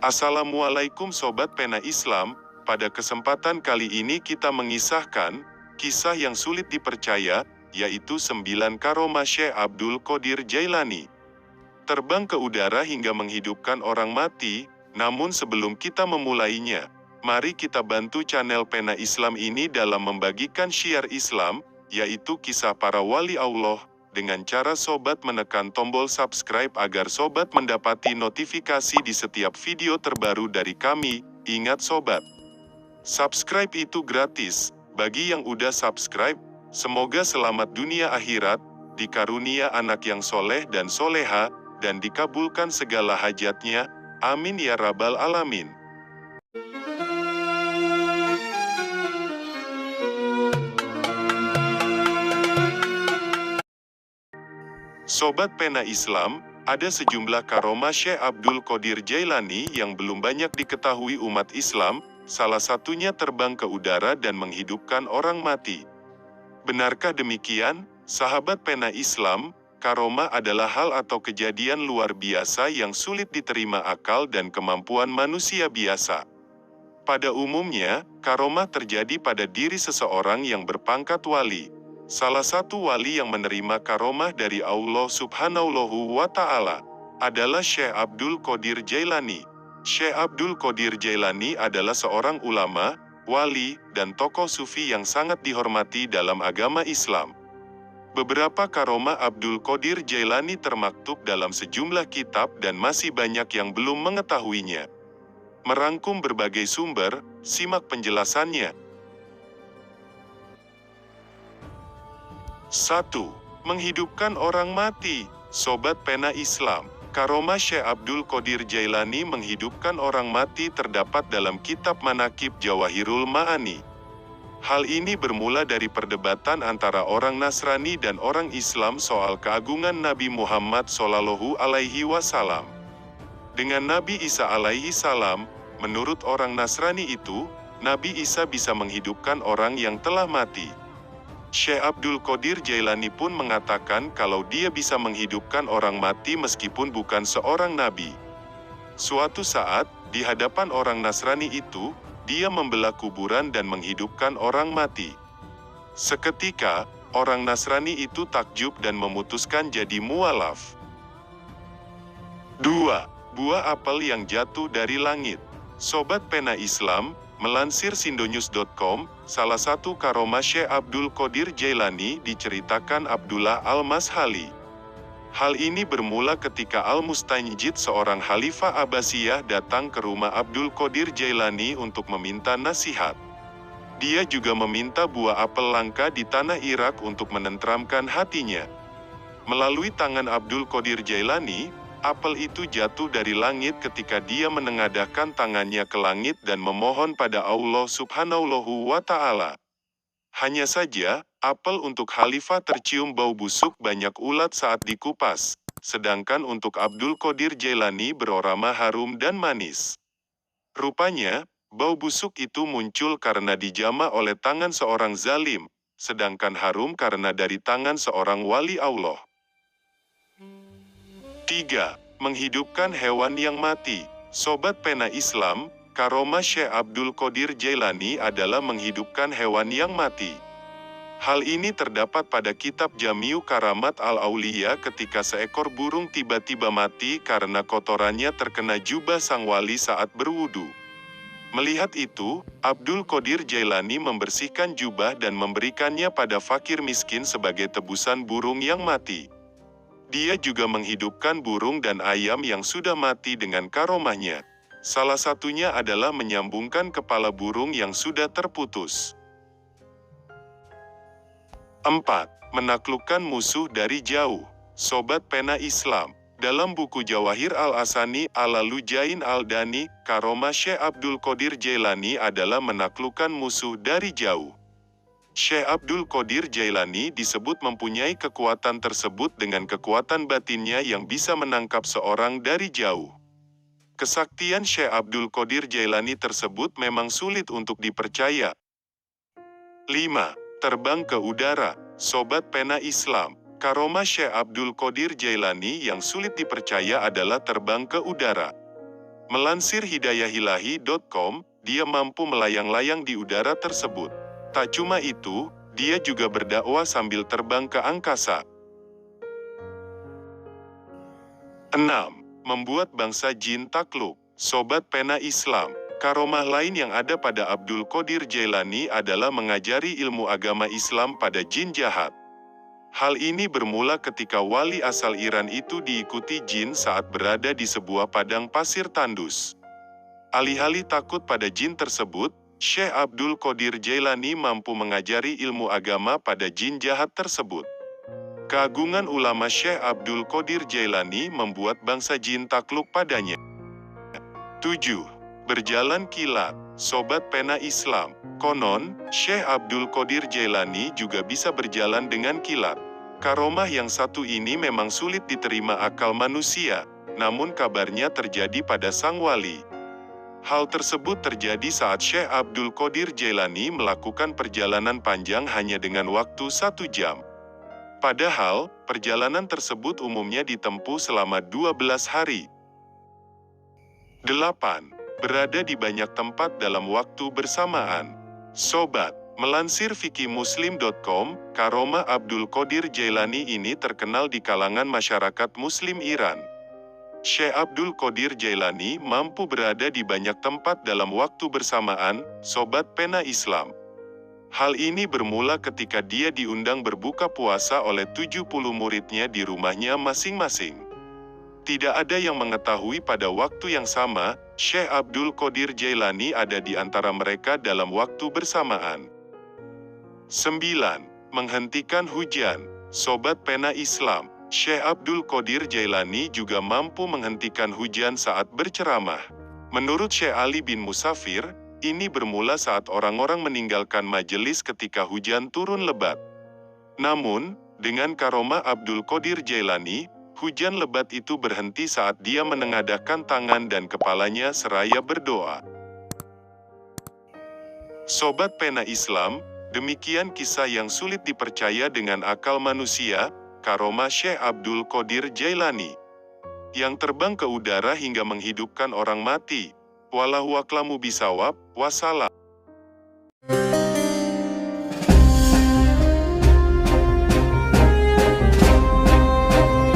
Assalamualaikum Sobat Pena Islam, pada kesempatan kali ini kita mengisahkan kisah yang sulit dipercaya, yaitu 9 karomah Syekh Abdul Qadir Jailani. Terbang ke udara hingga menghidupkan orang mati. Namun sebelum kita memulainya, mari kita bantu channel Pena Islam ini dalam membagikan syiar Islam, yaitu kisah para wali Allah, dengan cara sobat menekan tombol subscribe agar sobat mendapati notifikasi di setiap video terbaru dari kami. Ingat sobat, subscribe itu gratis. Bagi yang udah subscribe, semoga selamat dunia akhirat, dikarunia anak yang soleh dan soleha, dan dikabulkan segala hajatnya. Amin ya rabbal alamin. Sobat Pena Islam, ada sejumlah karomah Syekh Abdul Qadir Jailani yang belum banyak diketahui umat Islam, salah satunya terbang ke udara dan menghidupkan orang mati. Benarkah demikian, sahabat Pena Islam? Karomah adalah hal atau kejadian luar biasa yang sulit diterima akal dan kemampuan manusia biasa. Pada umumnya, karomah terjadi pada diri seseorang yang berpangkat wali. Salah satu wali yang menerima karomah dari Allah Subhanahu wa Ta'ala adalah Syekh Abdul Qadir Jailani. Syekh Abdul Qadir Jailani adalah seorang ulama, wali, dan tokoh sufi yang sangat dihormati dalam agama Islam. Beberapa karomah Abdul Qadir Jailani termaktub dalam sejumlah kitab dan masih banyak yang belum mengetahuinya. Merangkum berbagai sumber, simak penjelasannya. 1. Menghidupkan orang mati. Sobat Pena Islam, karomah Syekh Abdul Qadir Jailani menghidupkan orang mati terdapat dalam kitab Manaqib Jawahirul Ma'ani. Hal ini bermula dari perdebatan antara orang Nasrani dan orang Islam soal keagungan Nabi Muhammad SAW. Dengan Nabi Isa alaihi salam, menurut orang Nasrani itu, Nabi Isa bisa menghidupkan orang yang telah mati. Syekh Abdul Qadir Jailani pun mengatakan kalau dia bisa menghidupkan orang mati meskipun bukan seorang nabi. Suatu saat, di hadapan orang Nasrani itu, dia membelah kuburan dan menghidupkan orang mati. Seketika, orang Nasrani itu takjub dan memutuskan jadi mualaf. 2. Buah apel yang jatuh dari langit. Sobat Pena Islam, melansir sindonews.com, salah satu karomah Syekh Abdul Qadir Jailani diceritakan Abdullah Al-Mashali. Hal ini bermula ketika Al-Mustanjid, seorang khalifah Abbasiyah, datang ke rumah Abdul Qadir Jailani untuk meminta nasihat. Dia juga meminta buah apel langka di tanah Irak untuk menenteramkan hatinya. Melalui tangan Abdul Qadir Jailani, apel itu jatuh dari langit ketika dia menengadahkan tangannya ke langit dan memohon pada Allah Subhanahu wa Ta'ala. Hanya saja, apel untuk khalifah tercium bau busuk banyak ulat saat dikupas, sedangkan untuk Abdul Qadir Jailani beraroma harum dan manis. Rupanya, bau busuk itu muncul karena dijamah oleh tangan seorang zalim, sedangkan harum karena dari tangan seorang wali Allah. 3. Menghidupkan hewan yang mati. Sobat Pena Islam, karomah Syekh Abdul Qadir Jailani adalah menghidupkan hewan yang mati. Hal ini terdapat pada kitab Jami'u Karamat Al-Auliya ketika seekor burung tiba-tiba mati karena kotorannya terkena jubah sang wali saat berwudu. Melihat itu, Abdul Qadir Jailani membersihkan jubah dan memberikannya pada fakir miskin sebagai tebusan burung yang mati. Dia juga menghidupkan burung dan ayam yang sudah mati dengan karomahnya. Salah satunya adalah menyambungkan kepala burung yang sudah terputus. 4. Menaklukkan musuh dari jauh. Sobat Pena Islam, dalam buku Jawahir Al-Asani Al-Lujain Al-Dani, karomah Syekh Abdul Qadir Jailani adalah menaklukkan musuh dari jauh. Syekh Abdul Qadir Jailani disebut mempunyai kekuatan tersebut dengan kekuatan batinnya yang bisa menangkap seorang dari jauh. Kesaktian Syekh Abdul Qadir Jailani tersebut memang sulit untuk dipercaya. 5. Terbang ke udara. Sobat Pena Islam, karomah Syekh Abdul Qadir Jailani yang sulit dipercaya adalah terbang ke udara. Melansir hidayahilahi.com, dia mampu melayang-layang di udara tersebut. Tak cuma itu, dia juga berdakwah sambil terbang ke angkasa. 6. Membuat bangsa jin takluk. Sobat Pena Islam, karomah lain yang ada pada Abdul Qadir Jailani adalah mengajari ilmu agama Islam pada jin jahat. Hal ini bermula ketika wali asal Iran itu diikuti jin saat berada di sebuah padang pasir tandus. Alih-alih takut pada jin tersebut, Syekh Abdul Qadir Jailani mampu mengajari ilmu agama pada jin jahat tersebut. Keagungan ulama Syekh Abdul Qadir Jailani membuat bangsa jin takluk padanya. 7. Berjalan kilat. Sobat Pena Islam, konon, Syekh Abdul Qadir Jailani juga bisa berjalan dengan kilat. Karomah yang satu ini memang sulit diterima akal manusia, namun kabarnya terjadi pada sang wali. Hal tersebut terjadi saat Syekh Abdul Qadir Jailani melakukan perjalanan panjang hanya dengan waktu 1 jam. Padahal, perjalanan tersebut umumnya ditempuh selama 12 hari. 8. Berada di banyak tempat dalam waktu bersamaan. Sobat, melansir fikimuslim.com, karomah Abdul Qadir Jailani ini terkenal di kalangan masyarakat Muslim Iran. Syekh Abdul Qadir Jailani mampu berada di banyak tempat dalam waktu bersamaan, Sobat Pena Islam. Hal ini bermula ketika dia diundang berbuka puasa oleh 70 muridnya di rumahnya masing-masing. Tidak ada yang mengetahui pada waktu yang sama, Syekh Abdul Qadir Jailani ada di antara mereka dalam waktu bersamaan. 9. Menghentikan hujan. Sobat Pena Islam, Syekh Abdul Qadir Jailani juga mampu menghentikan hujan saat berceramah. Menurut Syekh Ali bin Musafir, ini bermula saat orang-orang meninggalkan majelis ketika hujan turun lebat. Namun, dengan karomah Abdul Qadir Jailani, hujan lebat itu berhenti saat dia menengadahkan tangan dan kepalanya seraya berdoa. Sobat Pena Islam, demikian kisah yang sulit dipercaya dengan akal manusia, karomah Syekh Abdul Qadir Jailani, yang terbang ke udara hingga menghidupkan orang mati. Wallahu a'lamu bishawab, wassalam.